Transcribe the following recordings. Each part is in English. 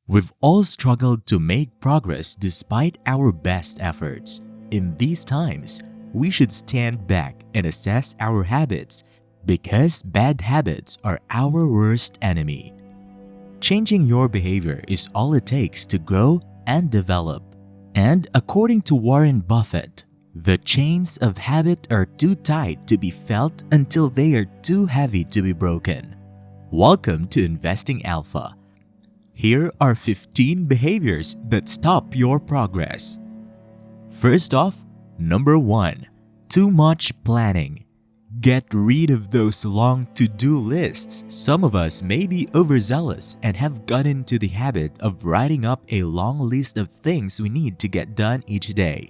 We've all struggled to make progress despite our best efforts. In these times, we should stand back and assess our habits because bad habits are our worst enemy. Changing your behavior is all it takes to grow and develop. And according to Warren Buffett, the chains of habit are too tight to be felt until they are too heavy to be broken. Welcome to Investing Alpha. Here are 15 behaviors that stop your progress. First off, number 1, too much planning. Get rid of those long to-do lists. Some of us may be overzealous and have gotten into the habit of writing up a long list of things we need to get done each day.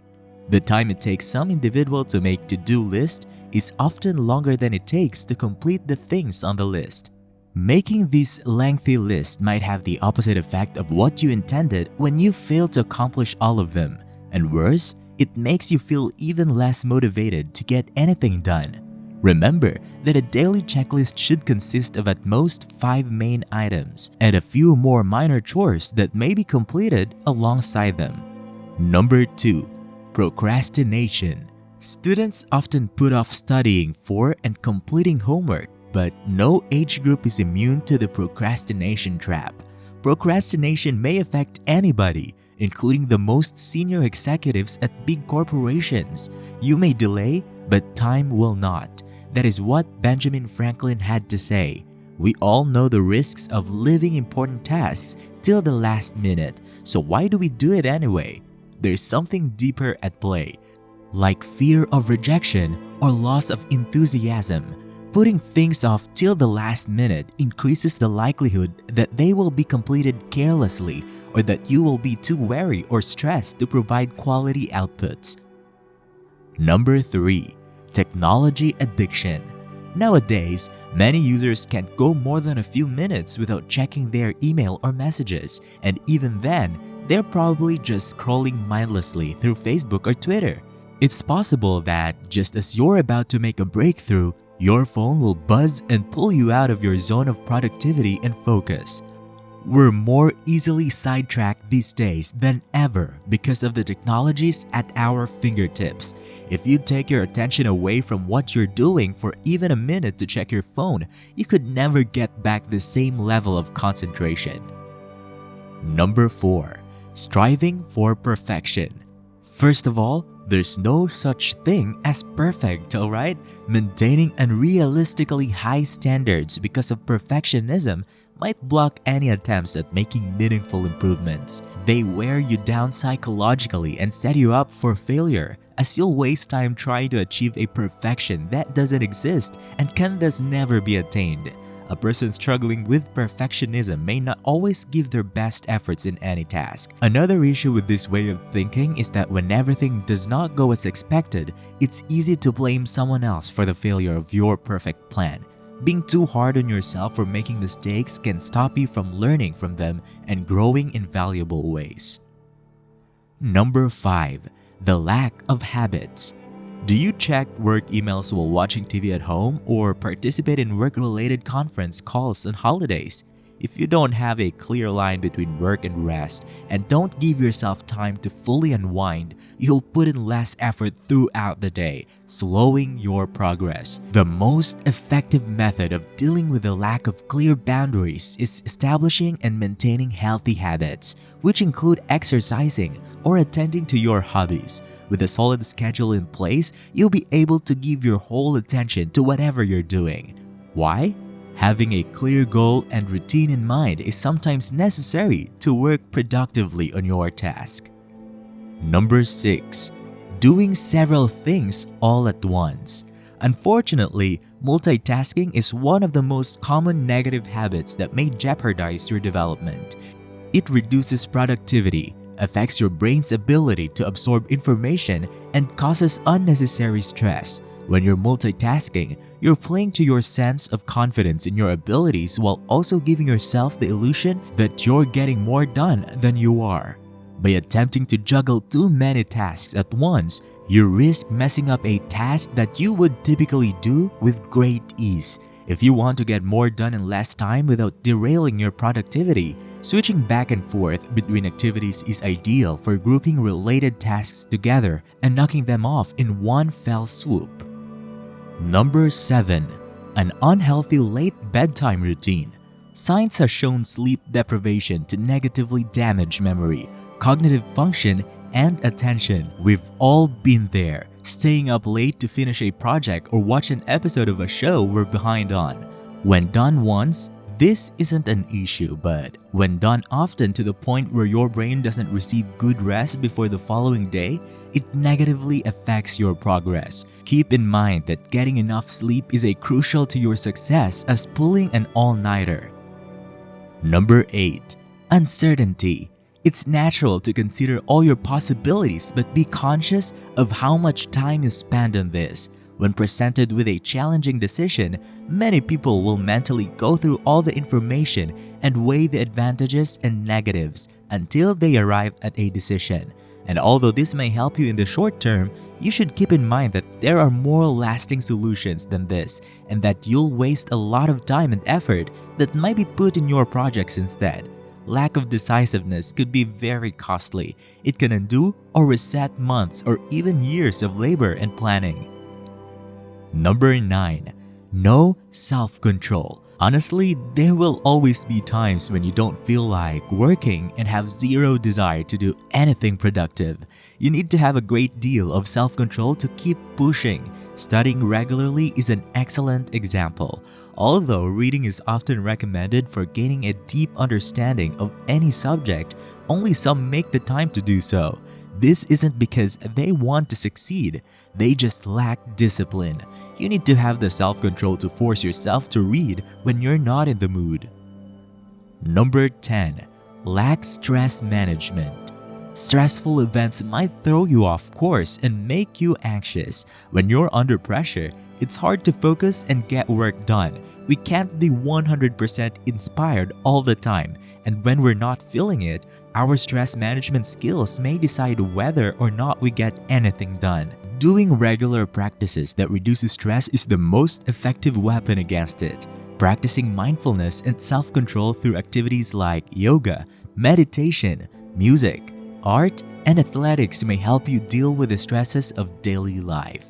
The time it takes some individual to make to-do list is often longer than it takes to complete the things on the list. Making this lengthy list might have the opposite effect of what you intended when you fail to accomplish all of them. And worse, it makes you feel even less motivated to get anything done. Remember that a daily checklist should consist of at most 5 main items and a few more minor chores that may be completed alongside them. Number 2, procrastination. Students often put off studying for and completing homework, but no age group is immune to the procrastination trap. Procrastination may affect anybody, including the most senior executives at big corporations. You may delay, but time will not. That is what Benjamin Franklin had to say. We all know the risks of leaving important tasks till the last minute, so why do we do it anyway? There's something deeper at play, like fear of rejection or loss of enthusiasm. Putting things off till the last minute increases the likelihood that they will be completed carelessly or that you will be too wary or stressed to provide quality outputs. Number 3, technology addiction. Nowadays, many users can't go more than a few minutes without checking their email or messages, and even then, they're probably just scrolling mindlessly through Facebook or Twitter. It's possible that just as you're about to make a breakthrough, your phone will buzz and pull you out of your zone of productivity and focus. We're more easily sidetracked these days than ever because of the technologies at our fingertips. If you take your attention away from what you're doing for even a minute to check your phone, you could never get back the same level of concentration. Number 4, striving for perfection. First of all, there's no such thing as perfect, alright? Maintaining unrealistically high standards because of perfectionism might block any attempts at making meaningful improvements. They wear you down psychologically and set you up for failure, as you'll waste time trying to achieve a perfection that doesn't exist and can thus never be attained. A person struggling with perfectionism may not always give their best efforts in any task. Another issue with this way of thinking is that when everything does not go as expected, it's easy to blame someone else for the failure of your perfect plan. Being too hard on yourself for making mistakes can stop you from learning from them and growing in valuable ways. Number 5, the lack of habits. Do you check work emails while watching TV at home or participate in work-related conference calls on holidays? If you don't have a clear line between work and rest and don't give yourself time to fully unwind, you'll put in less effort throughout the day, slowing your progress. The most effective method of dealing with the lack of clear boundaries is establishing and maintaining healthy habits, which include exercising or attending to your hobbies. With a solid schedule in place, you'll be able to give your whole attention to whatever you're doing. Why? Having a clear goal and routine in mind is sometimes necessary to work productively on your task. Number 6, doing several things all at once. Unfortunately, multitasking is one of the most common negative habits that may jeopardize your development. It reduces productivity, affects your brain's ability to absorb information, and causes unnecessary stress. When you're multitasking, you're playing to your sense of confidence in your abilities while also giving yourself the illusion that you're getting more done than you are. By attempting to juggle too many tasks at once, you risk messing up a task that you would typically do with great ease. If you want to get more done in less time without derailing your productivity, Switching back and forth between activities is ideal for grouping related tasks together and knocking them off in one fell swoop. Number 7. An unhealthy late bedtime routine. Science has shown sleep deprivation to negatively damage memory, cognitive function, and attention. We've all been there, staying up late to finish a project or watch an episode of a show we're behind on. When done once, this isn't an issue, but when done often to the point where your brain doesn't receive good rest before the following day, it negatively affects your progress. Keep in mind that getting enough sleep is crucial to your success as pulling an all-nighter. Number 8. Uncertainty. It's natural to consider all your possibilities, but be conscious of how much time you spend on this. When presented with a challenging decision, many people will mentally go through all the information and weigh the advantages and negatives until they arrive at a decision. And although this may help you in the short term, you should keep in mind that there are more lasting solutions than this, and that you'll waste a lot of time and effort that might be put in your projects instead. Lack of decisiveness could be very costly. It can undo or reset months or even years of labor and planning. Number 9. No self-control. Honestly, there will always be times when you don't feel like working and have zero desire to do anything productive. You need to have a great deal of self-control to keep pushing. Studying regularly is an excellent example. Although reading is often recommended for gaining a deep understanding of any subject, only some make the time to do so. This isn't because they want to succeed, they just lack discipline. You need to have the self-control to force yourself to read when you're not in the mood. Number 10. Lack stress management. Stressful events might throw you off course and make you anxious. When you're under pressure, it's hard to focus and get work done. We can't be 100% inspired all the time, and when we're not feeling it, our stress management skills may decide whether or not we get anything done. Doing regular practices that reduces stress is the most effective weapon against it. Practicing mindfulness and self-control through activities like yoga, meditation, music, art, and athletics may help you deal with the stresses of daily life.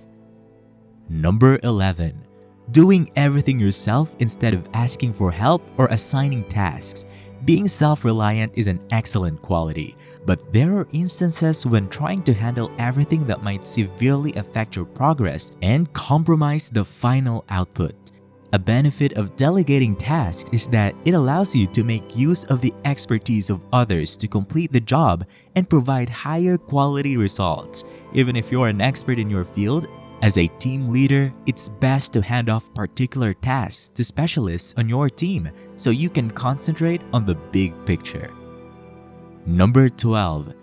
Number 11. Doing everything yourself instead of asking for help or assigning tasks. Being self-reliant is an excellent quality, but there are instances when trying to handle everything that might severely affect your progress and compromise the final output. A benefit of delegating tasks is that it allows you to make use of the expertise of others to complete the job and provide higher quality results. Even if you're an expert in your field, as a team leader, it's best to hand off particular tasks to specialists on your team so you can concentrate on the big picture. Number 12.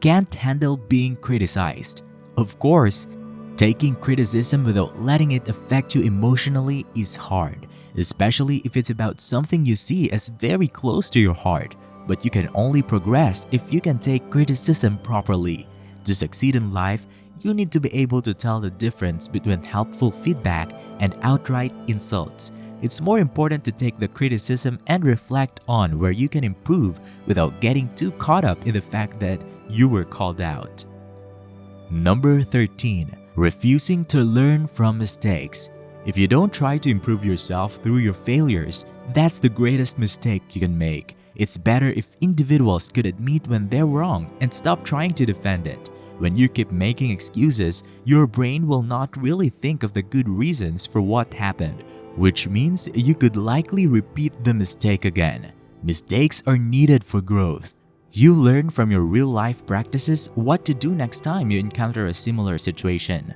Can't handle being criticized. Of course, taking criticism without letting it affect you emotionally is hard, especially if it's about something you see as very close to your heart. But you can only progress if you can take criticism properly. To succeed in life, you need to be able to tell the difference between helpful feedback and outright insults. It's more important to take the criticism and reflect on where you can improve without getting too caught up in the fact that you were called out. Number 13. Refusing to learn from mistakes. If you don't try to improve yourself through your failures, that's the greatest mistake you can make. It's better if individuals could admit when they're wrong and stop trying to defend it. When you keep making excuses, your brain will not really think of the good reasons for what happened, which means you could likely repeat the mistake again. Mistakes are needed for growth. You learn from your real-life practices what to do next time you encounter a similar situation.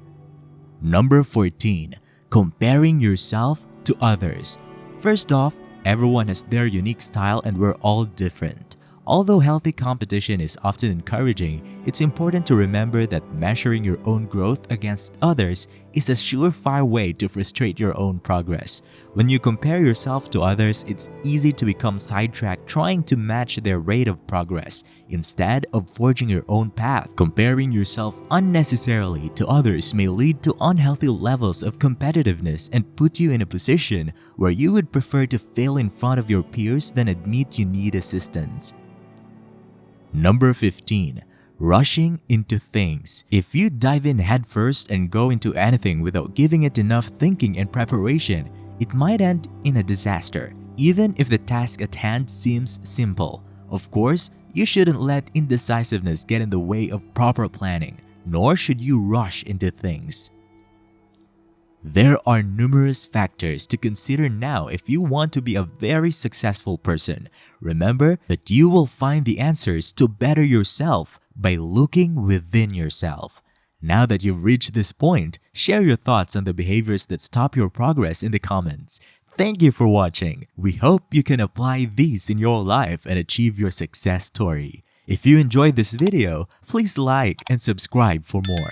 Number 14. Comparing yourself to others. First off, everyone has their unique style and we're all different. Although healthy competition is often encouraging, it's important to remember that measuring your own growth against others is a surefire way to frustrate your own progress. When you compare yourself to others, it's easy to become sidetracked trying to match their rate of progress instead of forging your own path. Comparing yourself unnecessarily to others may lead to unhealthy levels of competitiveness and put you in a position where you would prefer to fail in front of your peers than admit you need assistance. Number 15. Rushing into things. If you dive in headfirst and go into anything without giving it enough thinking and preparation, it might end in a disaster, even if the task at hand seems simple. Of course, you shouldn't let indecisiveness get in the way of proper planning, nor should you rush into things. There are numerous factors to consider now if you want to be a very successful person. Remember that you will find the answers to better yourself by looking within yourself. Now that you've reached this point, share your thoughts on the behaviors that stop your progress in the comments. Thank you for watching. We hope you can apply these in your life and achieve your success story. If you enjoyed this video, please like and subscribe for more.